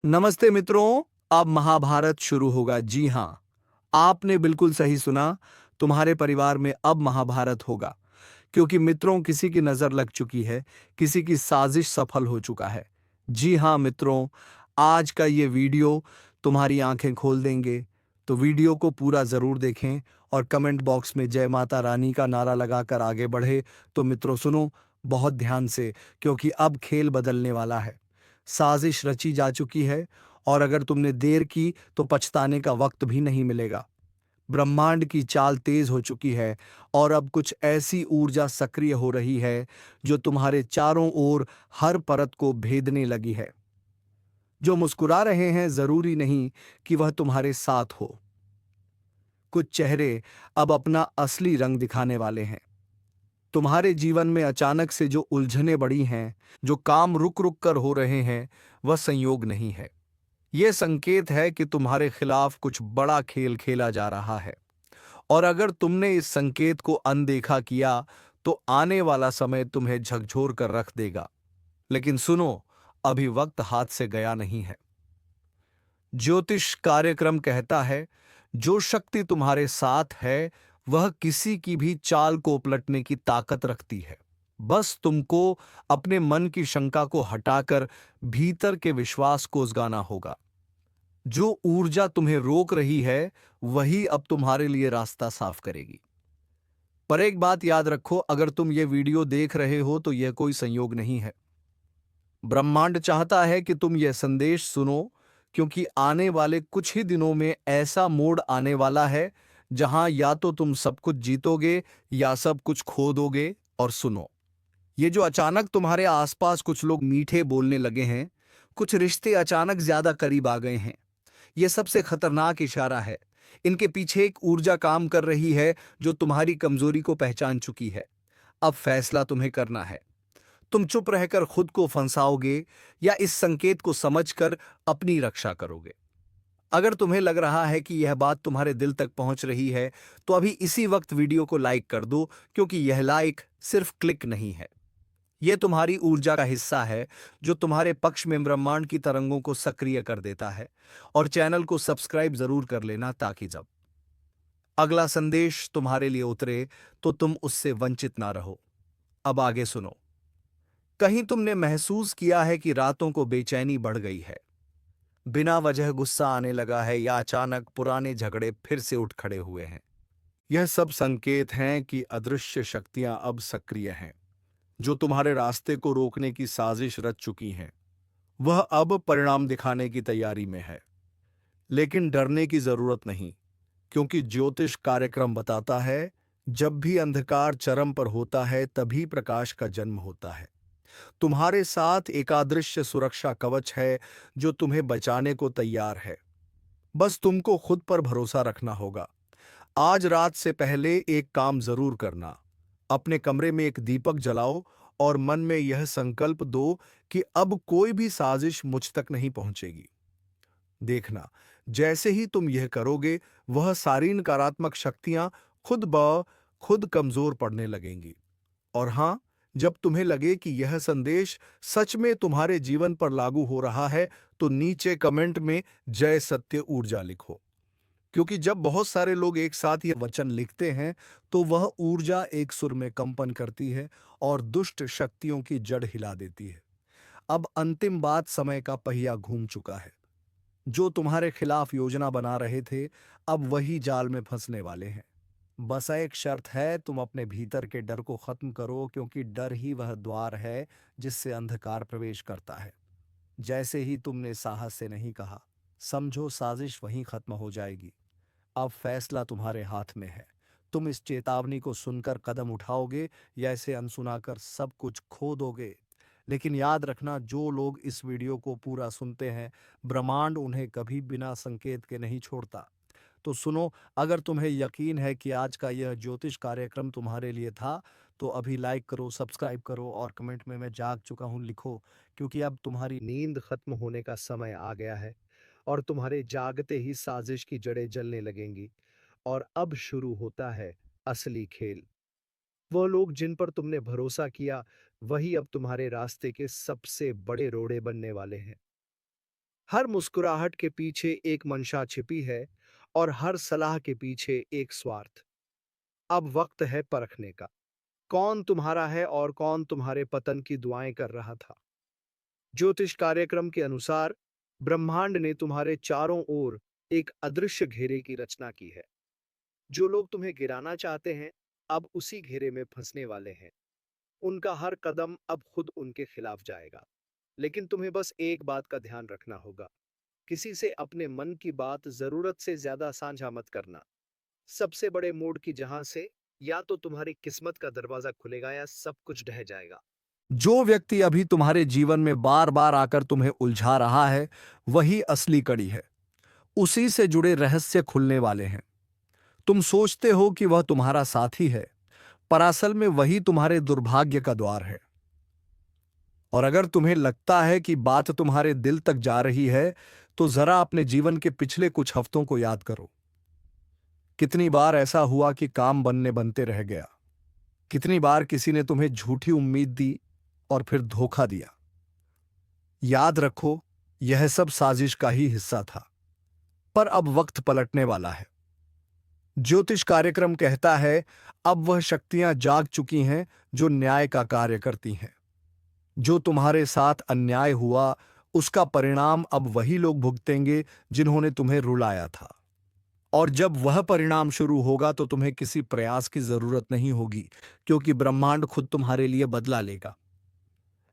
नमस्ते मित्रों। अब महाभारत शुरू होगा। जी हाँ, आपने बिल्कुल सही सुना। तुम्हारे परिवार में अब महाभारत होगा, क्योंकि मित्रों किसी की नजर लग चुकी है, किसी की साजिश सफल हो चुका है। जी हाँ मित्रों, आज का ये वीडियो तुम्हारी आंखें खोल देंगे। तो वीडियो को पूरा जरूर देखें और कमेंट बॉक्स में जय माता रानी का नारा लगाकर आगे बढ़े। तो मित्रों सुनो बहुत ध्यान से, क्योंकि अब खेल बदलने वाला है। साजिश रची जा चुकी है, और अगर तुमने देर की तो पछताने का वक्त भी नहीं मिलेगा। ब्रह्मांड की चाल तेज हो चुकी है, और अब कुछ ऐसी ऊर्जा सक्रिय हो रही है जो तुम्हारे चारों ओर हर परत को भेदने लगी है। जो मुस्कुरा रहे हैं जरूरी नहीं कि वह तुम्हारे साथ हो। कुछ चेहरे अब अपना असली रंग दिखाने वाले हैं। तुम्हारे जीवन में अचानक से जो उलझने बढ़ी हैं, जो काम रुक रुक कर हो रहे हैं, वह संयोग नहीं है। यह संकेत है कि तुम्हारे खिलाफ कुछ बड़ा खेल खेला जा रहा है। और अगर तुमने इस संकेत को अनदेखा किया तो आने वाला समय तुम्हें झकझोर कर रख देगा। लेकिन सुनो, अभी वक्त हाथ से गया नहीं है। ज्योतिष कार्यक्रम कहता है, जो शक्ति तुम्हारे साथ है वह किसी की भी चाल को पलटने की ताकत रखती है। बस तुमको अपने मन की शंका को हटाकर भीतर के विश्वास को उजगाना होगा। जो ऊर्जा तुम्हें रोक रही है वही अब तुम्हारे लिए रास्ता साफ करेगी। पर एक बात याद रखो, अगर तुम ये वीडियो देख रहे हो तो यह कोई संयोग नहीं है। ब्रह्मांड चाहता है कि तुम यह संदेश सुनो, क्योंकि आने वाले कुछ ही दिनों में ऐसा मोड़ आने वाला है जहां या तो तुम सब कुछ जीतोगे या सब कुछ खो दोगे। और सुनो, ये जो अचानक तुम्हारे आसपास कुछ लोग मीठे बोलने लगे हैं, कुछ रिश्ते अचानक ज्यादा करीब आ गए हैं, यह सबसे खतरनाक इशारा है। इनके पीछे एक ऊर्जा काम कर रही है जो तुम्हारी कमजोरी को पहचान चुकी है। अब फैसला तुम्हें करना है। तुम चुप रहकर खुद को फंसाओगे या इस संकेत को समझकर अपनी रक्षा करोगे। अगर तुम्हें लग रहा है कि यह बात तुम्हारे दिल तक पहुंच रही है, तो अभी इसी वक्त वीडियो को लाइक कर दो, क्योंकि यह लाइक सिर्फ क्लिक नहीं है। यह तुम्हारी ऊर्जा का हिस्सा है जो तुम्हारे पक्ष में ब्रह्मांड की तरंगों को सक्रिय कर देता है। और चैनल को सब्सक्राइब जरूर कर लेना, ताकि जब अगला संदेश तुम्हारे लिए उतरे तो तुम उससे वंचित ना रहो। अब आगे सुनो। कहीं तुमने महसूस किया है कि रातों को बेचैनी बढ़ गई है, बिना वजह गुस्सा आने लगा है, या अचानक पुराने झगड़े फिर से उठ खड़े हुए हैं? यह सब संकेत हैं कि अदृश्य शक्तियां अब सक्रिय हैं। जो तुम्हारे रास्ते को रोकने की साजिश रच चुकी हैं, वह अब परिणाम दिखाने की तैयारी में है। लेकिन डरने की जरूरत नहीं, क्योंकि ज्योतिष कार्यक्रम बताता है, जब भी अंधकार चरम पर होता है तभी प्रकाश का जन्म होता है। तुम्हारे साथ एक अदृश्य सुरक्षा कवच है जो तुम्हें बचाने को तैयार है। बस तुमको खुद पर भरोसा रखना होगा। आज रात से पहले एक काम जरूर करना। अपने कमरे में एक दीपक जलाओ और मन में यह संकल्प दो कि अब कोई भी साजिश मुझ तक नहीं पहुंचेगी। देखना, जैसे ही तुम यह करोगे, वह सारी नकारात्मक शक्तियां खुद ब खुद कमजोर पड़ने लगेंगी। और हाँ, जब तुम्हें लगे कि यह संदेश सच में तुम्हारे जीवन पर लागू हो रहा है, तो नीचे कमेंट में जय सत्य ऊर्जा लिखो। क्योंकि जब बहुत सारे लोग एक साथ यह वचन लिखते हैं, तो वह ऊर्जा एक सुर में कंपन करती है और दुष्ट शक्तियों की जड़ हिला देती है। अब अंतिम बात, समय का पहिया घूम चुका है। जो तुम्हारे खिलाफ योजना बना रहे थे, अब वही जाल में फंसने वाले हैं। बस एक शर्त है, तुम अपने भीतर के डर को खत्म करो, क्योंकि डर ही वह द्वार है जिससे अंधकार प्रवेश करता है। जैसे ही तुमने साहस से नहीं कहा, समझो साजिश वहीं खत्म हो जाएगी। अब फैसला तुम्हारे हाथ में है। तुम इस चेतावनी को सुनकर कदम उठाओगे या इसे अनसुना कर सब कुछ खो दोगे। लेकिन याद रखना, जो लोग इस वीडियो को पूरा सुनते हैं, ब्रह्मांड उन्हें कभी बिना संकेत के नहीं छोड़ता। तो सुनो, अगर तुम्हें यकीन है कि आज का यह ज्योतिष कार्यक्रम तुम्हारे लिए था, तो अभी लाइक करो, सब्सक्राइब करो और कमेंट में मैं जाग चुका हूं लिखो, क्योंकि अब तुम्हारी नींद खत्म होने का समय आ गया है। और तुम्हारे जागते ही साजिश की जड़ें जलने लगेंगी। और अब शुरू होता है असली खेल। वो लोग जिन पर तुमने भरोसा किया, वही अब तुम्हारे रास्ते के सबसे बड़े रोड़े बनने वाले हैं। हर मुस्कुराहट के पीछे एक मंशा छिपी है और हर सलाह के पीछे एक स्वार्थ। अब वक्त है परखने का। कौन तुम्हारा है और कौन तुम्हारे पतन की दुआएं कर रहा था। ज्योतिष कार्यक्रम के अनुसार ब्रह्मांड ने तुम्हारे चारों ओर एक अदृश्य घेरे की रचना की है। जो लोग तुम्हें गिराना चाहते हैं, अब उसी घेरे में फंसने वाले हैं। उनका हर कदम अब खुद उनके खिलाफ जाएगा। लेकिन तुम्हें बस एक बात का ध्यान रखना होगा। किसी से अपने मन की बात जरूरत से ज्यादा साझा मत करना। सबसे बड़े मोड़ की जहां से या तो तुम्हारी किस्मत का दरवाजा खुलेगा या सब कुछ ढह जाएगा। जो व्यक्ति अभी तुम्हारे जीवन में बार बार आकर तुम्हें उलझा रहा है, वही असली कड़ी है। उसी से जुड़े रहस्य खुलने वाले हैं। तुम सोचते हो कि वह तुम्हारा साथी है, पर असल में वही तुम्हारे दुर्भाग्य का द्वार है। और अगर तुम्हें लगता है कि बात तुम्हारे दिल तक जा रही है, तो जरा अपने जीवन के पिछले कुछ हफ्तों को याद करो। कितनी बार ऐसा हुआ कि काम बनने बनते रह गया। कितनी बार किसी ने तुम्हें झूठी उम्मीद दी और फिर धोखा दिया। याद रखो, यह सब साजिश का ही हिस्सा था। पर अब वक्त पलटने वाला है। ज्योतिष कार्यक्रम कहता है, अब वह शक्तियां जाग चुकी हैं जो न्याय का कार्य करती हैं। जो तुम्हारे साथ अन्याय हुआ, उसका परिणाम अब वही लोग भुगतेंगे जिन्होंने तुम्हें रुलाया था। और जब वह परिणाम शुरू होगा तो तुम्हें किसी प्रयास की जरूरत नहीं होगी, क्योंकि ब्रह्मांड खुद तुम्हारे लिए बदला लेगा।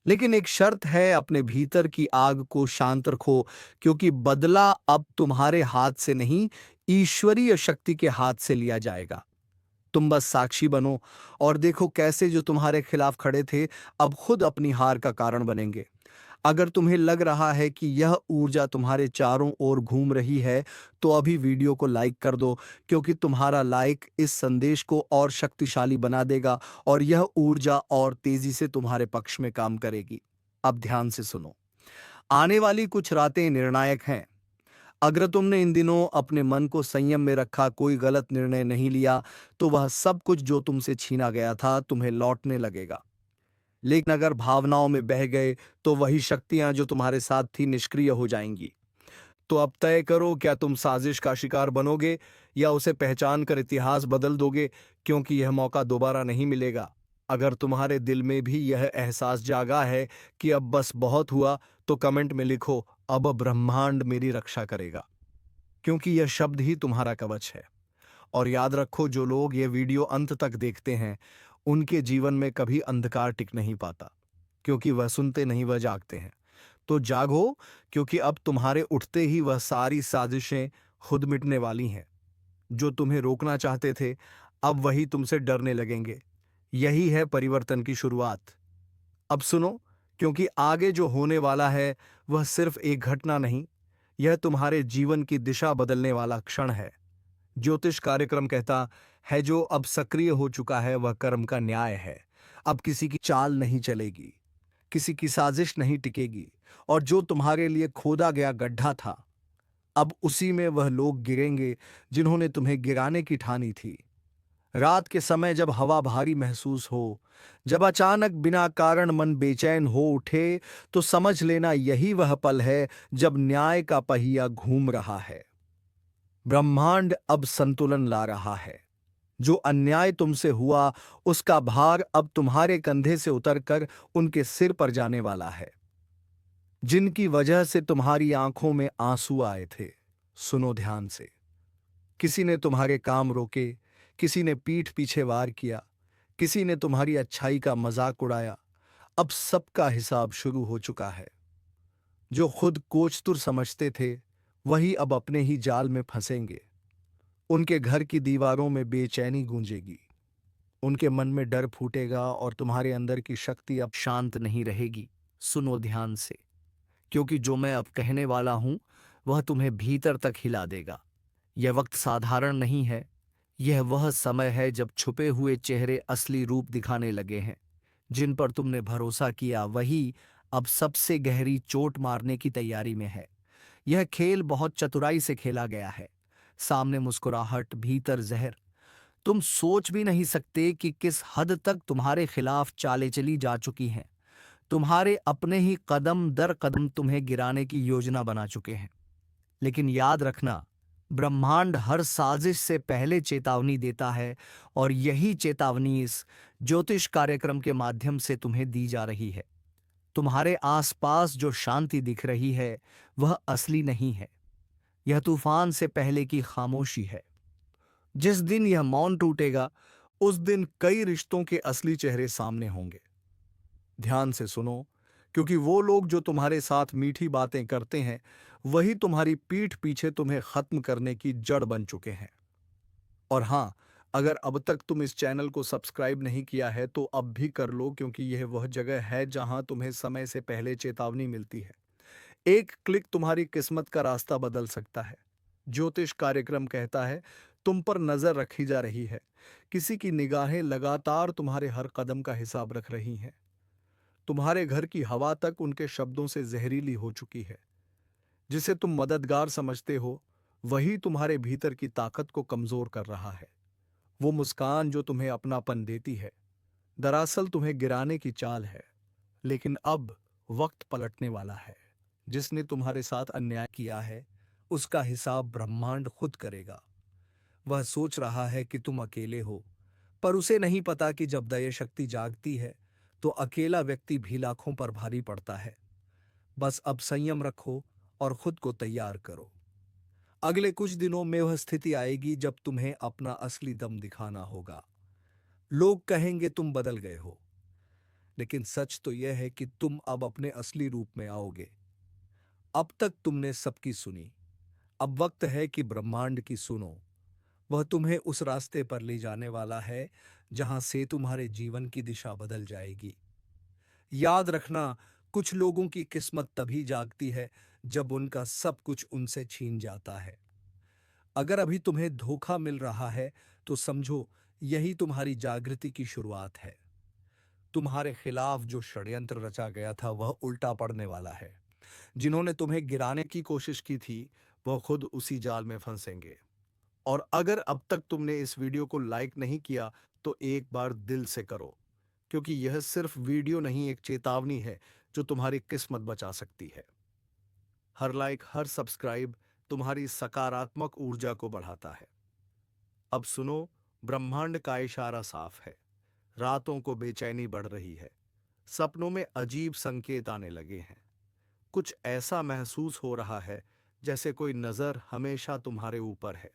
लेकिन एक शर्त है, अपने भीतर की आग को शांत रखो, क्योंकि बदला अब तुम्हारे हाथ से नहीं, ईश्वरीय शक्ति के हाथ से लिया जाएगा। तुम बस साक्षी बनो और देखो कैसे जो तुम्हारे खिलाफ खड़े थे, अब खुद अपनी हार का कारण बनेंगे। अगर तुम्हें लग रहा है कि यह ऊर्जा तुम्हारे चारों ओर घूम रही है, तो अभी वीडियो को लाइक कर दो, क्योंकि तुम्हारा लाइक इस संदेश को और शक्तिशाली बना देगा और यह ऊर्जा और तेजी से तुम्हारे पक्ष में काम करेगी। अब ध्यान से सुनो। आने वाली कुछ रातें निर्णायक हैं। अगर तुमने इन दिनों अपने मन को संयम में रखा, कोई गलत निर्णय नहीं लिया, तो वह सब कुछ जो तुमसे छीना गया था तुम्हें लौटने लगेगा। लेकिन अगर भावनाओं में बह गए, तो वही शक्तियां जो तुम्हारे साथ थी निष्क्रिय हो जाएंगी। तो अब तय करो, क्या तुम साजिश का शिकार बनोगे या उसे पहचान कर इतिहास बदल दोगे, क्योंकि यह मौका दोबारा नहीं मिलेगा। अगर तुम्हारे दिल में भी यह एहसास जागा है कि अब बस बहुत हुआ, तो कमेंट में लिखो, अब ब्रह्मांड मेरी रक्षा करेगा, क्योंकि यह शब्द ही तुम्हारा कवच है। और याद रखो, जो लोग ये वीडियो अंत तक देखते हैं, उनके जीवन में कभी अंधकार टिक नहीं पाता, क्योंकि वह सुनते नहीं, वह जागते हैं। तो जागो, क्योंकि अब तुम्हारे उठते ही वह सारी साजिशें खुद मिटने वाली हैं। जो तुम्हें रोकना चाहते थे, अब वही तुमसे डरने लगेंगे। यही है परिवर्तन की शुरुआत। अब सुनो, क्योंकि आगे जो होने वाला है वह सिर्फ एक घटना नहीं, यह तुम्हारे जीवन की दिशा बदलने वाला क्षण है। ज्योतिष कार्यक्रम कहता है, जो अब सक्रिय हो चुका है वह कर्म का न्याय है। अब किसी की चाल नहीं चलेगी, किसी की साजिश नहीं टिकेगी, और जो तुम्हारे लिए खोदा गया गड्ढा था, अब उसी में वह लोग गिरेंगे जिन्होंने तुम्हें गिराने की ठानी थी। रात के समय जब हवा भारी महसूस हो, जब अचानक बिना कारण मन बेचैन हो उठे, तो समझ लेना यही वह पल है जब न्याय का पहिया घूम रहा है। ब्रह्मांड अब संतुलन ला रहा है। जो अन्याय तुमसे हुआ, उसका भार अब तुम्हारे कंधे से उतरकर उनके सिर पर जाने वाला है, जिनकी वजह से तुम्हारी आंखों में आंसू आए थे। सुनो ध्यान से। किसी ने तुम्हारे काम रोके, किसी ने पीठ पीछे वार किया, किसी ने तुम्हारी अच्छाई का मजाक उड़ाया। अब सबका हिसाब शुरू हो चुका है। जो खुद कोचतुर समझते थे, वही अब अपने ही जाल में फंसेंगे। उनके घर की दीवारों में बेचैनी गूंजेगी, उनके मन में डर फूटेगा और तुम्हारे अंदर की शक्ति अब शांत नहीं रहेगी। सुनो ध्यान से, क्योंकि जो मैं अब कहने वाला हूं वह तुम्हें भीतर तक हिला देगा। यह वक्त साधारण नहीं है। यह वह समय है जब छुपे हुए चेहरे असली रूप दिखाने लगे हैं। जिन पर तुमने भरोसा किया, वही अब सबसे गहरी चोट मारने की तैयारी में है। यह खेल बहुत चतुराई से खेला गया है। सामने मुस्कुराहट, भीतर जहर। तुम सोच भी नहीं सकते कि किस हद तक तुम्हारे खिलाफ चालें चली जा चुकी हैं। तुम्हारे अपने ही कदम दर कदम तुम्हें गिराने की योजना बना चुके हैं। लेकिन याद रखना, ब्रह्मांड हर साजिश से पहले चेतावनी देता है, और यही चेतावनी इस ज्योतिष कार्यक्रम के माध्यम से तुम्हें दी जा रही है। तुम्हारे आसपास जो शांति दिख रही है वह असली नहीं है। यह तूफान से पहले की खामोशी है। जिस दिन यह मौन टूटेगा, उस दिन कई रिश्तों के असली चेहरे सामने होंगे। ध्यान से सुनो, क्योंकि वो लोग जो तुम्हारे साथ मीठी बातें करते हैं, वही तुम्हारी पीठ पीछे तुम्हें खत्म करने की जड़ बन चुके हैं। और हां, अगर अब तक तुम इस चैनल को सब्सक्राइब नहीं किया है तो अब भी कर लो, क्योंकि यह वह जगह है जहां तुम्हें समय से पहले चेतावनी मिलती है। एक क्लिक तुम्हारी किस्मत का रास्ता बदल सकता है। ज्योतिष कार्यक्रम कहता है, तुम पर नजर रखी जा रही है। किसी की निगाहें लगातार तुम्हारे हर कदम का हिसाब रख रही हैं। तुम्हारे घर की हवा तक उनके शब्दों से जहरीली हो चुकी है। जिसे तुम मददगार समझते हो, वही तुम्हारे भीतर की ताकत को कमजोर कर रहा है। वो मुस्कान जो तुम्हें अपनापन देती है, दरअसल तुम्हें गिराने की चाल है। लेकिन अब वक्त पलटने वाला है। जिसने तुम्हारे साथ अन्याय किया है, उसका हिसाब ब्रह्मांड खुद करेगा। वह सोच रहा है कि तुम अकेले हो, पर उसे नहीं पता कि जब दया शक्ति जागती है तो अकेला व्यक्ति भी लाखों पर भारी पड़ता है। बस अब संयम रखो और खुद को तैयार करो। अगले कुछ दिनों में वह स्थिति आएगी जब तुम्हें अपना असली दम दिखाना होगा। लोग कहेंगे तुम बदल गए हो, लेकिन सच तो यह है कि तुम अब अपने असली रूप में आओगे। अब तक तुमने सबकी सुनी, अब वक्त है कि ब्रह्मांड की सुनो। वह तुम्हें उस रास्ते पर ले जाने वाला है जहां से तुम्हारे जीवन की दिशा बदल जाएगी। याद रखना, कुछ लोगों की किस्मत तभी जागती है जब उनका सब कुछ उनसे छीन जाता है। अगर अभी तुम्हें धोखा मिल रहा है तो समझो, यही तुम्हारी जागृति की शुरुआत है। तुम्हारे खिलाफ जो षड्यंत्र रचा गया था वह उल्टा पड़ने वाला है। जिन्होंने तुम्हें गिराने की कोशिश की थी, वह खुद उसी जाल में फंसेंगे। और अगर अब तक तुमने इस वीडियो को लाइक नहीं किया तो एक बार दिल से करो, क्योंकि यह सिर्फ वीडियो नहीं, एक चेतावनी है जो तुम्हारी किस्मत बचा सकती है। हर लाइक, हर सब्सक्राइब तुम्हारी सकारात्मक ऊर्जा को बढ़ाता है। अब सुनो, ब्रह्मांड का इशारा साफ है। रातों को बेचैनी बढ़ रही है। सपनों में अजीब संकेत आने लगे हैं। कुछ ऐसा महसूस हो रहा है जैसे कोई नजर हमेशा तुम्हारे ऊपर है।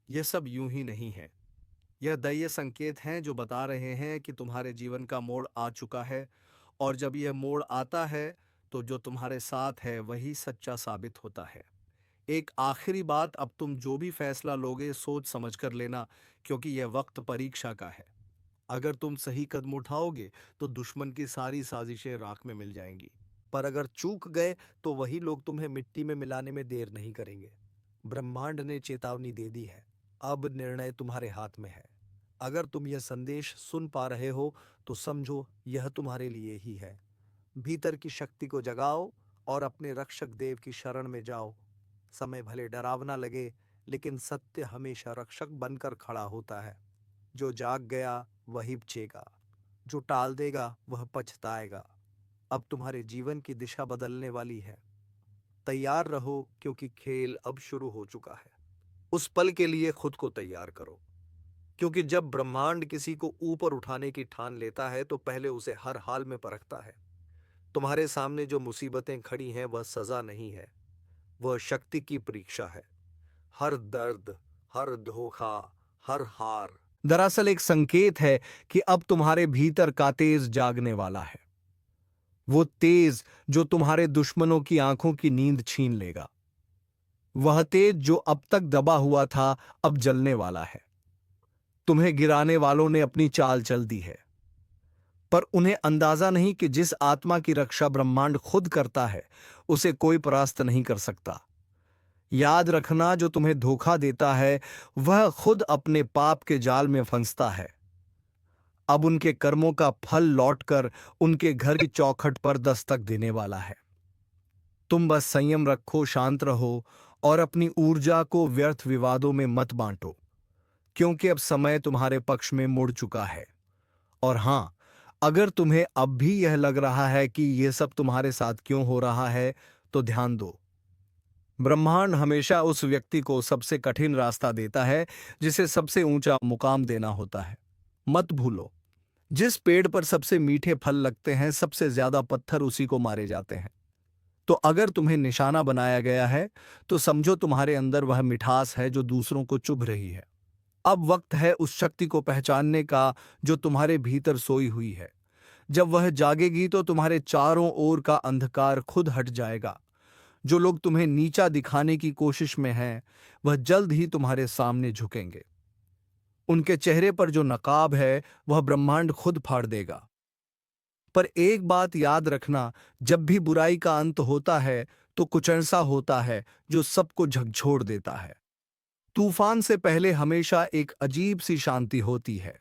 यह सब यूं ही नहीं है। यह दैवीय संकेत हैं जो बता रहे हैं कि तुम्हारे जीवन का मोड़ आ चुका है। और जब यह मोड़ आता है तो जो तुम्हारे साथ है वही सच्चा साबित होता है। एक आखिरी बात, अब तुम जो भी फैसला लोगे सोच समझ कर लेना, क्योंकि यह वक्त परीक्षा का है। अगर तुम सही कदम उठाओगे तो दुश्मन की सारी साजिशें राख में मिल जाएंगी, पर अगर चूक गए तो वही लोग तुम्हें मिट्टी में मिलाने में देर नहीं करेंगे। ब्रह्मांड ने चेतावनी दे दी है, अब निर्णय तुम्हारे हाथ में है। अगर तुम यह संदेश सुन पा रहे हो तो समझो यह तुम्हारे लिए ही है। भीतर की शक्ति को जगाओ और अपने रक्षक देव की शरण में जाओ। समय भले डरावना लगे, लेकिन सत्य हमेशा रक्षक बनकर खड़ा होता है। जो जाग गया वही बचेगा, जो टाल देगा वह पछताएगा। अब तुम्हारे जीवन की दिशा बदलने वाली है। तैयार रहो, क्योंकि खेल अब शुरू हो चुका है। उस पल के लिए खुद को तैयार करो, क्योंकि जब ब्रह्मांड किसी को ऊपर उठाने की ठान लेता है तो पहले उसे हर हाल में परखता है। तुम्हारे सामने जो मुसीबतें खड़ी हैं वह सजा नहीं है, वह शक्ति की परीक्षा है। हर दर्द, हर धोखा, हर हार दरअसल एक संकेत है कि अब तुम्हारे भीतर का तेज जागने वाला है। वो तेज जो तुम्हारे दुश्मनों की आंखों की नींद छीन लेगा। वह तेज जो अब तक दबा हुआ था, अब जलने वाला है। तुम्हें गिराने वालों ने अपनी चाल चल दी है, पर उन्हें अंदाजा नहीं कि जिस आत्मा की रक्षा ब्रह्मांड खुद करता है, उसे कोई परास्त नहीं कर सकता। याद रखना, जो तुम्हें धोखा देता है वह खुद अपने पाप के जाल में फंसता है। अब उनके कर्मों का फल लौटकर उनके घर की चौखट पर दस्तक देने वाला है। तुम बस संयम रखो, शांत रहो और अपनी ऊर्जा को व्यर्थ विवादों में मत बांटो, क्योंकि अब समय तुम्हारे पक्ष में मुड़ चुका है। और हां, अगर तुम्हें अब भी यह लग रहा है कि यह सब तुम्हारे साथ क्यों हो रहा है, तो ध्यान दो। ब्रह्मांड हमेशा उस व्यक्ति को सबसे कठिन रास्ता देता है जिसे सबसे ऊंचा मुकाम देना होता है। मत भूलो, जिस पेड़ पर सबसे मीठे फल लगते हैं, सबसे ज्यादा पत्थर उसी को मारे जाते हैं। तो अगर तुम्हें निशाना बनाया गया है, तो समझो तुम्हारे अंदर वह मिठास है जो दूसरों को चुभ रही है। अब वक्त है उस शक्ति को पहचानने का जो तुम्हारे भीतर सोई हुई है। जब वह जागेगी तो तुम्हारे चारों ओर का अंधकार खुद हट जाएगा। जो लोग तुम्हें नीचा दिखाने की कोशिश में हैं, वह जल्द ही तुम्हारे सामने झुकेंगे। उनके चेहरे पर जो नकाब है, वह ब्रह्मांड खुद फाड़ देगा। पर एक बात याद रखना, जब भी बुराई का अंत होता है, तो कुछ ऐसा होता है जो सबको झकझोर देता है। तूफान से पहले हमेशा एक अजीब सी शांति होती है।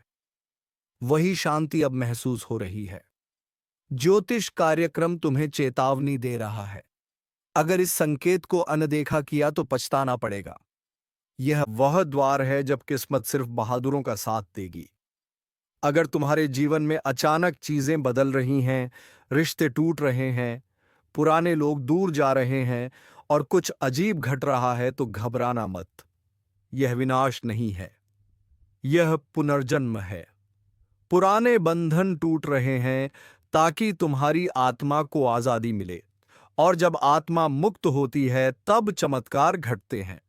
वही शांति अब महसूस हो रही है। ज्योतिष कार्यक्रम तुम्हें चेतावनी दे रहा है। अगर इस संकेत को अनदेखा किया तो पछताना पड़ेगा। यह वह द्वार है जब किस्मत सिर्फ बहादुरों का साथ देगी। अगर तुम्हारे जीवन में अचानक चीजें बदल रही हैं, रिश्ते टूट रहे हैं, पुराने लोग दूर जा रहे हैं और कुछ अजीब घट रहा है, तो घबराना मत। यह विनाश नहीं है, यह पुनर्जन्म है। पुराने बंधन टूट रहे हैं ताकि तुम्हारी आत्मा को आजादी मिले, और जब आत्मा मुक्त होती है तब चमत्कार घटते हैं।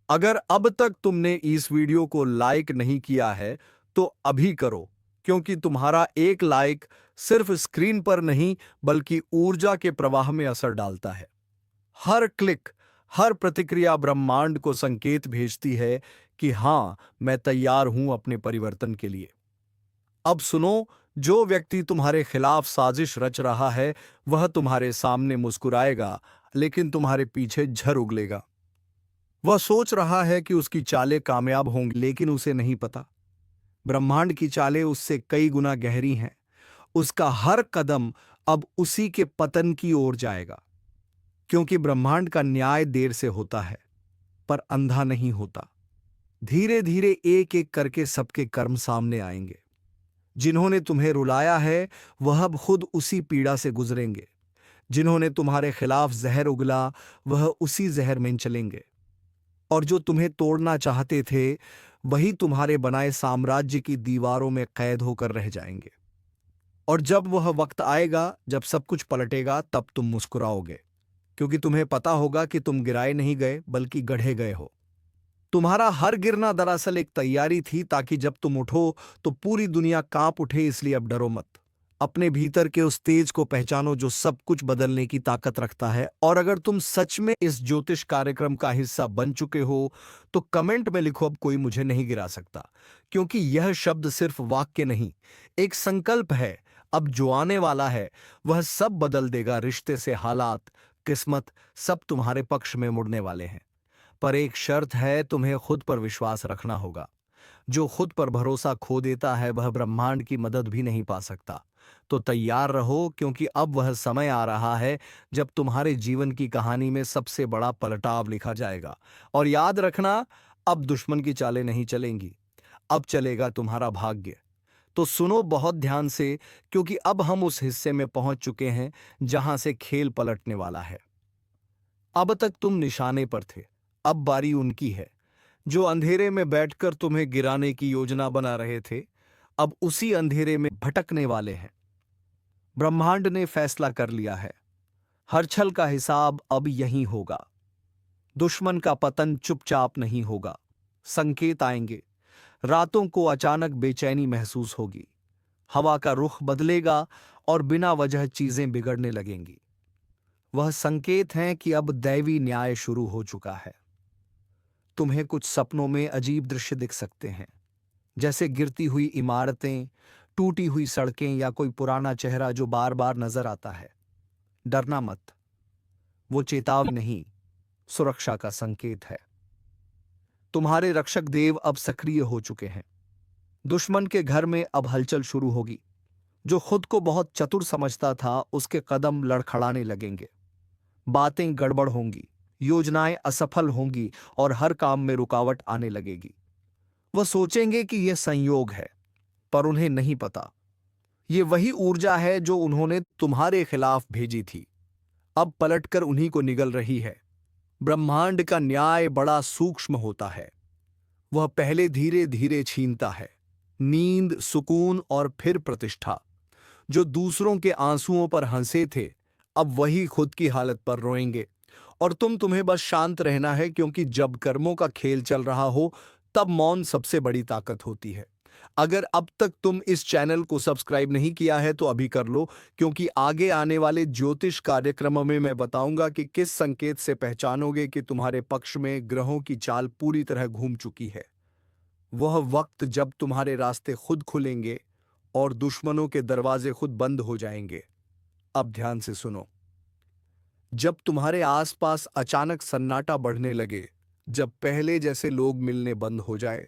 अगर अब तक तुमने इस वीडियो को लाइक नहीं किया है, तो अभी करो, क्योंकि तुम्हारा एक लाइक सिर्फ स्क्रीन पर नहीं बल्कि ऊर्जा के प्रवाह में असर डालता है। हर क्लिक, हर प्रतिक्रिया ब्रह्मांड को संकेत भेजती है कि हां, मैं तैयार हूं अपने परिवर्तन के लिए। अब सुनो, जो व्यक्ति तुम्हारे खिलाफ साजिश रच रहा है, वह तुम्हारे सामने मुस्कुराएगा, लेकिन तुम्हारे पीछे झर उगलेगा। वह सोच रहा है कि उसकी चालें कामयाब होंगी, लेकिन उसे नहीं पता ब्रह्मांड की चालें उससे कई गुना गहरी हैं। उसका हर कदम अब उसी के पतन की ओर जाएगा, क्योंकि ब्रह्मांड का न्याय देर से होता है, पर अंधा नहीं होता। धीरे धीरे एक एक करके सबके कर्म सामने आएंगे। जिन्होंने तुम्हें रुलाया है, वह अब खुद उसी पीड़ा से गुजरेंगे। जिन्होंने तुम्हारे खिलाफ जहर उगला, वह उसी जहर में चलेंगे। और जो तुम्हें तोड़ना चाहते थे, वही तुम्हारे बनाए साम्राज्य की दीवारों में कैद होकर रह जाएंगे। और जब वह वक्त आएगा जब सब कुछ पलटेगा, तब तुम मुस्कुराओगे, क्योंकि तुम्हें पता होगा कि तुम गिराए नहीं गए बल्कि गढ़े गए हो। तुम्हारा हर गिरना दरअसल एक तैयारी थी, ताकि जब तुम उठो तो पूरी दुनिया कांप उठे। इसलिए अब डरो मत। अपने भीतर के उस तेज को पहचानो जो सब कुछ बदलने की ताकत रखता है। और अगर तुम सच में इस ज्योतिष कार्यक्रम का हिस्सा बन चुके हो, तो कमेंट में लिखो, अब कोई मुझे नहीं गिरा सकता। क्योंकि यह शब्द सिर्फ वाक्य नहीं, एक संकल्प है। अब जो आने वाला है वह सब बदल देगा। रिश्ते से हालात, किस्मत, सब तुम्हारे पक्ष में मुड़ने वाले हैं। पर एक शर्त है, तुम्हें खुद पर विश्वास रखना होगा। जो खुद पर भरोसा खो देता है, वह ब्रह्मांड की मदद भी नहीं पा सकता। तो तैयार रहो, क्योंकि अब वह समय आ रहा है जब तुम्हारे जीवन की कहानी में सबसे बड़ा पलटाव लिखा जाएगा। और याद रखना, अब दुश्मन की चालें नहीं चलेंगी, अब चलेगा तुम्हारा भाग्य। तो सुनो बहुत ध्यान से, क्योंकि अब हम उस हिस्से में पहुंच चुके हैं जहां से खेल पलटने वाला है। अब तक तुम निशाने पर थे, अब बारी उनकी है। जो अंधेरे में बैठकर तुम्हें गिराने की योजना बना रहे थे, अब उसी अंधेरे में भटकने वाले हैं। ब्रह्मांड ने फैसला कर लिया है। हर छल का हिसाब अब यहीं होगा। दुश्मन का पतन चुपचाप नहीं होगा। संकेत आएंगे। रातों को अचानक बेचैनी महसूस होगी। हवा का रुख बदलेगा और बिना वजह चीजें बिगड़ने लगेंगी। वह संकेत हैं कि अब दैवी न्याय शुरू हो चुका है। तुम्हें कुछ सपनों में अजीब दृश्य दिख सकते हैं, जैसे गिरती हुई इमारतें, टूटी हुई सड़कें या कोई पुराना चेहरा जो बार बार नजर आता है। डरना मत, वो चेतावनी नहीं, सुरक्षा का संकेत है। तुम्हारे रक्षक देव अब सक्रिय हो चुके हैं। दुश्मन के घर में अब हलचल शुरू होगी। जो खुद को बहुत चतुर समझता था, उसके कदम लड़खड़ाने लगेंगे। बातें गड़बड़ होंगी, योजनाएं असफल होंगी और हर काम में रुकावट आने लगेगी। वह सोचेंगे कि यह संयोग है, पर उन्हें नहीं पता, ये वही ऊर्जा है जो उन्होंने तुम्हारे खिलाफ भेजी थी, अब पलटकर उन्हीं को निगल रही है। ब्रह्मांड का न्याय बड़ा सूक्ष्म होता है। वह पहले धीरे धीरे छीनता है नींद, सुकून और फिर प्रतिष्ठा। जो दूसरों के आंसुओं पर हंसे थे, अब वही खुद की हालत पर रोएंगे। और तुम्हें बस शांत रहना है, क्योंकि जब कर्मों का खेल चल रहा हो तब मौन सबसे बड़ी ताकत होती है। अगर अब तक तुम इस चैनल को सब्सक्राइब नहीं किया है तो अभी कर लो, क्योंकि आगे आने वाले ज्योतिष कार्यक्रमों में मैं बताऊंगा कि किस संकेत से पहचानोगे कि तुम्हारे पक्ष में ग्रहों की चाल पूरी तरह घूम चुकी है। वह वक्त जब तुम्हारे रास्ते खुद खुलेंगे और दुश्मनों के दरवाजे खुद बंद हो जाएंगे। अब ध्यान से सुनो। जब तुम्हारे आसपास अचानक सन्नाटा बढ़ने लगे, जब पहले जैसे लोग मिलने बंद हो जाए,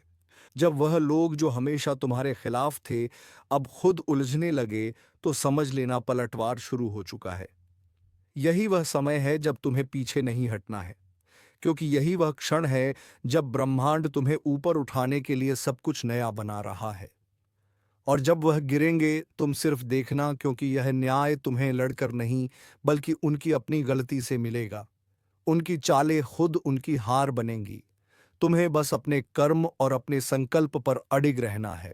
जब वह लोग जो हमेशा तुम्हारे खिलाफ थे अब खुद उलझने लगे, तो समझ लेना पलटवार शुरू हो चुका है। यही वह समय है जब तुम्हें पीछे नहीं हटना है, क्योंकि यही वह क्षण है जब ब्रह्मांड तुम्हें ऊपर उठाने के लिए सब कुछ नया बना रहा है। और जब वह गिरेंगे तुम सिर्फ देखना, क्योंकि यह न्याय तुम्हें लड़कर नहीं बल्कि उनकी अपनी गलती से मिलेगा। उनकी चालें खुद उनकी हार बनेंगी। तुम्हें बस अपने कर्म और अपने संकल्प पर अडिग रहना है।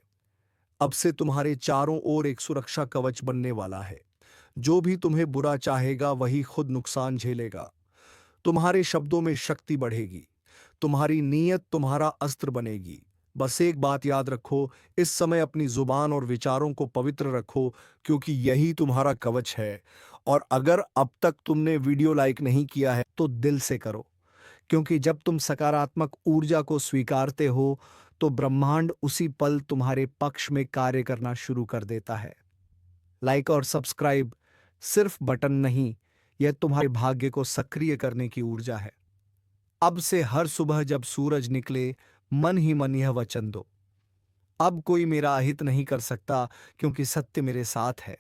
अब से तुम्हारे चारों ओर एक सुरक्षा कवच बनने वाला है। जो भी तुम्हें बुरा चाहेगा वही खुद नुकसान झेलेगा। तुम्हारे शब्दों में शक्ति बढ़ेगी। तुम्हारी नीयत तुम्हारा अस्त्र बनेगी। बस एक बात याद रखो, इस समय अपनी जुबान और विचारों को पवित्र रखो, क्योंकि यही तुम्हारा कवच है। और अगर अब तक तुमने वीडियो लाइक नहीं किया है तो दिल से करो, क्योंकि जब तुम सकारात्मक ऊर्जा को स्वीकारते हो तो ब्रह्मांड उसी पल तुम्हारे पक्ष में कार्य करना शुरू कर देता है। लाइक और सब्सक्राइब सिर्फ बटन नहीं, यह तुम्हारे भाग्य को सक्रिय करने की ऊर्जा है। अब से हर सुबह जब सूरज निकले, मन ही मन यह वचन दो, अब कोई मेरा अहित नहीं कर सकता, क्योंकि सत्य मेरे साथ है।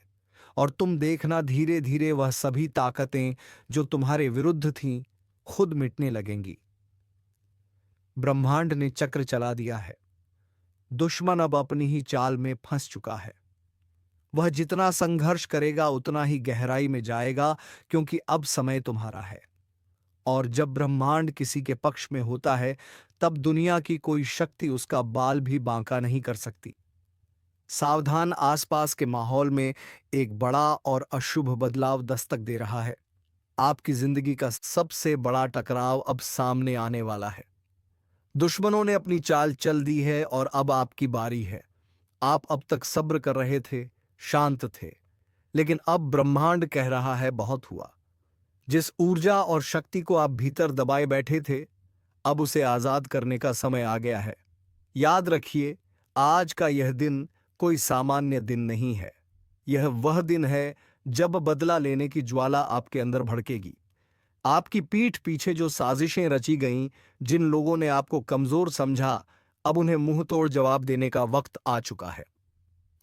और तुम देखना, धीरे धीरे वह सभी ताकतें जो तुम्हारे विरुद्ध थीं खुद मिटने लगेंगी। ब्रह्मांड ने चक्र चला दिया है। दुश्मन अब अपनी ही चाल में फंस चुका है। वह जितना संघर्ष करेगा उतना ही गहराई में जाएगा, क्योंकि अब समय तुम्हारा है। और जब ब्रह्मांड किसी के पक्ष में होता है तब दुनिया की कोई शक्ति उसका बाल भी बांका नहीं कर सकती। सावधान, आसपास के माहौल में एक बड़ा और अशुभ बदलाव दस्तक दे रहा है। आपकी जिंदगी का सबसे बड़ा टकराव अब सामने आने वाला है। दुश्मनों ने अपनी चाल चल दी है और अब आपकी बारी है। आप अब तक सब्र कर रहे थे, शांत थे, लेकिन अब ब्रह्मांड कह रहा है बहुत हुआ। जिस ऊर्जा और शक्ति को आप भीतर दबाए बैठे थे, अब उसे आजाद करने का समय आ गया है। याद रखिए, आज का यह दिन कोई सामान्य दिन नहीं है। यह वह दिन है जब बदला लेने की ज्वाला आपके अंदर भड़केगी। आपकी पीठ पीछे जो साजिशें रची गईं, जिन लोगों ने आपको कमजोर समझा, अब उन्हें मुंह तोड़ जवाब देने का वक्त आ चुका है।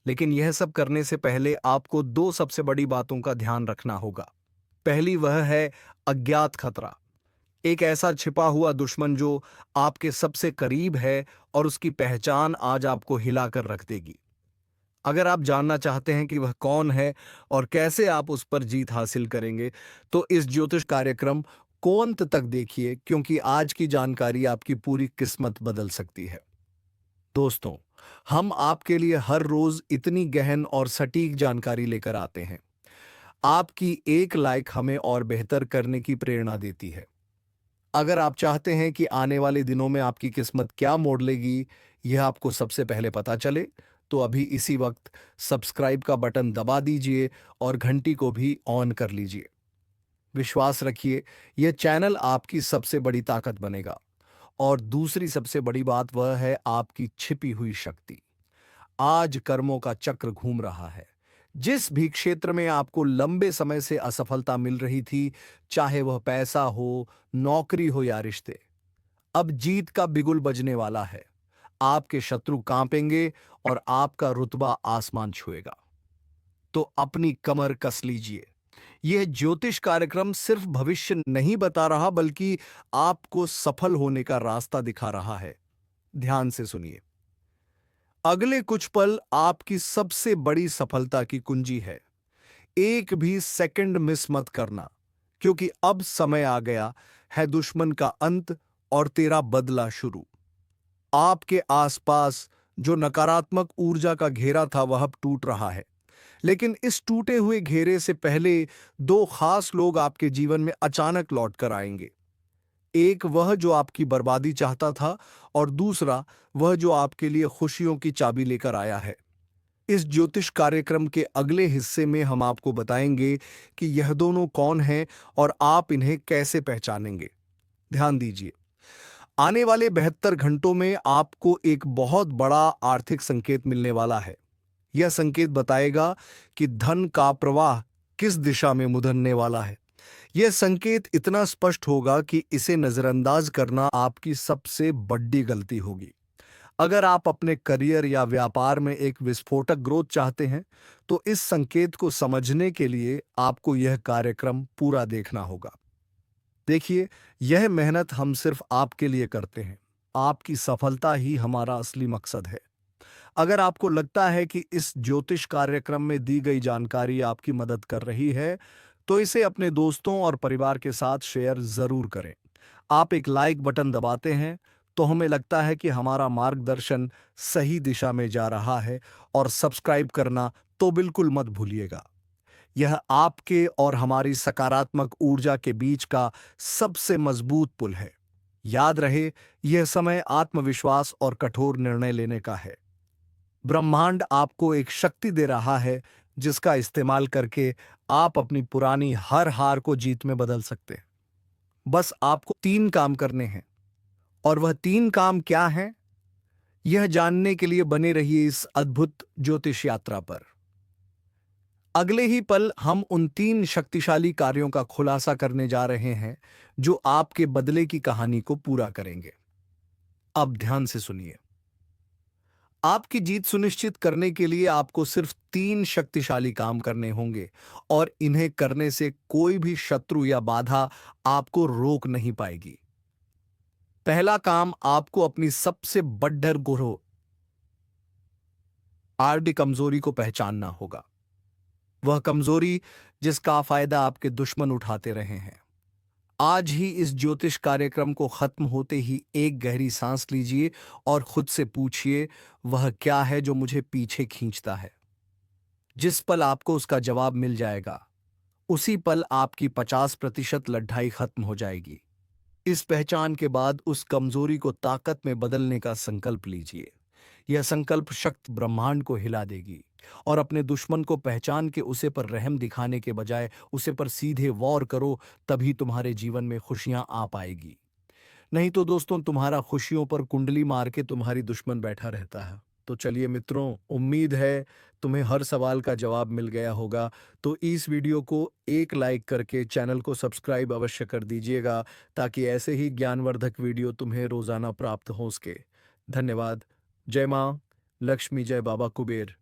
लेकिन यह सब करने से पहले आपको दो सबसे बड़ी बातों का ध्यान रखना होगा। पहली वह है अज्ञात खतरा, एक ऐसा छिपा हुआ दुश्मन जो आपके सबसे करीब है और उसकी पहचान आज आपको हिलाकर रख देगी। अगर आप जानना चाहते हैं कि वह कौन है और कैसे आप उस पर जीत हासिल करेंगे, तो इस ज्योतिष कार्यक्रम को अंत तक देखिए, क्योंकि आज की जानकारी आपकी पूरी किस्मत बदल सकती है। दोस्तों, हम आपके लिए हर रोज इतनी गहन और सटीक जानकारी लेकर आते हैं। आपकी एक लाइक हमें और बेहतर करने की प्रेरणा देती है। अगर आप चाहते हैं कि आने वाले दिनों में आपकी किस्मत क्या मोड़ लेगी, यह आपको सबसे पहले पता चले, तो अभी इसी वक्त सब्सक्राइब का बटन दबा दीजिए और घंटी को भी ऑन कर लीजिए। विश्वास रखिए, यह चैनल आपकी सबसे बड़ी ताकत बनेगा। और दूसरी सबसे बड़ी बात वह है आपकी छिपी हुई शक्ति। आज कर्मों का चक्र घूम रहा है। जिस भी क्षेत्र में आपको लंबे समय से असफलता मिल रही थी, चाहे वह पैसा हो, नौकरी हो या रिश्ते, अब जीत का बिगुल बजने वाला है। आपके शत्रु कांपेंगे और आपका रुतबा आसमान छुएगा। तो अपनी कमर कस लीजिए। यह ज्योतिष कार्यक्रम सिर्फ भविष्य नहीं बता रहा, बल्कि आपको सफल होने का रास्ता दिखा रहा है। ध्यान से सुनिए। अगले कुछ पल आपकी सबसे बड़ी सफलता की कुंजी है। एक भी सेकंड मिस मत करना, क्योंकि अब समय आ गया है दुश्मन का अंत और तेरा बदला शुरू। आपके आसपास जो नकारात्मक ऊर्जा का घेरा था वह अब टूट रहा है, लेकिन इस टूटे हुए घेरे से पहले दो खास लोग आपके जीवन में अचानक लौट कर आएंगे। एक वह जो आपकी बर्बादी चाहता था, और दूसरा वह जो आपके लिए खुशियों की चाबी लेकर आया है। इस ज्योतिष कार्यक्रम के अगले हिस्से में हम आपको बताएंगे कि यह दोनों कौन हैं और आप इन्हें कैसे पहचानेंगे। ध्यान दीजिए, आने वाले 72 घंटों में आपको एक बहुत बड़ा आर्थिक संकेत मिलने वाला है। यह संकेत बताएगा कि धन का प्रवाह किस दिशा में मुड़ने वाला है। यह संकेत इतना स्पष्ट होगा कि इसे नजरअंदाज करना आपकी सबसे बड़ी गलती होगी। अगर आप अपने करियर या व्यापार में एक विस्फोटक ग्रोथ चाहते हैं, तो इस संकेत को समझने के लिए आपको यह कार्यक्रम पूरा देखना होगा। देखिए, यह मेहनत हम सिर्फ आपके लिए करते हैं। आपकी सफलता ही हमारा असली मकसद है। अगर आपको लगता है कि इस ज्योतिष कार्यक्रम में दी गई जानकारी आपकी मदद कर रही है, तो इसे अपने दोस्तों और परिवार के साथ शेयर जरूर करें। आप एक लाइक बटन दबाते हैं तो हमें लगता है कि हमारा मार्गदर्शन सही दिशा में जा रहा है, और सब्सक्राइब करना तो बिल्कुल मत भूलिएगा। यह आपके और हमारी सकारात्मक ऊर्जा के बीच का सबसे मजबूत पुल है। याद रहे, यह समय आत्मविश्वास और कठोर निर्णय लेने का है। ब्रह्मांड आपको एक शक्ति दे रहा है जिसका इस्तेमाल करके आप अपनी पुरानी हर हार को जीत में बदल सकते हैं। बस आपको 3 काम करने हैं, और वह 3 काम क्या हैं, यह जानने के लिए बने रहिए इस अद्भुत ज्योतिष यात्रा पर। अगले ही पल हम उन 3 शक्तिशाली कार्यों का खुलासा करने जा रहे हैं जो आपके बदले की कहानी को पूरा करेंगे। अब ध्यान से सुनिए। आपकी जीत सुनिश्चित करने के लिए आपको सिर्फ 3 शक्तिशाली काम करने होंगे, और इन्हें करने से कोई भी शत्रु या बाधा आपको रोक नहीं पाएगी। पहला काम, आपको अपनी सबसे बड्डर गुरु आर्डी कमजोरी को पहचानना होगा। वह कमजोरी जिसका फायदा आपके दुश्मन उठाते रहे हैं। आज ही इस ज्योतिष कार्यक्रम को खत्म होते ही एक गहरी सांस लीजिए और खुद से पूछिए, वह क्या है जो मुझे पीछे खींचता है। जिस पल आपको उसका जवाब मिल जाएगा, उसी पल आपकी 50% लड़ाई खत्म हो जाएगी। इस पहचान के बाद उस कमजोरी को ताकत में बदलने का संकल्प लीजिए। यह संकल्प शक्ति ब्रह्मांड को हिला देगी, और अपने दुश्मन को पहचान के उसे पर रहम दिखाने के बजाय उसे पर सीधे वार करो। तभी तुम्हारे जीवन में खुशियां आ पाएगी। नहीं तो दोस्तों, तुम्हारा खुशियों पर कुंडली मार के तुम्हारी दुश्मन बैठा रहता है। तो चलिए मित्रों, उम्मीद है तुम्हें हर सवाल का जवाब मिल गया होगा। तो इस वीडियो को एक लाइक करके चैनल को सब्सक्राइब अवश्य कर दीजिएगा, ताकि ऐसे ही ज्ञानवर्धक वीडियो तुम्हें रोजाना प्राप्त हो सके। धन्यवाद। जय मां लक्ष्मी, जय बाबा कुबेर।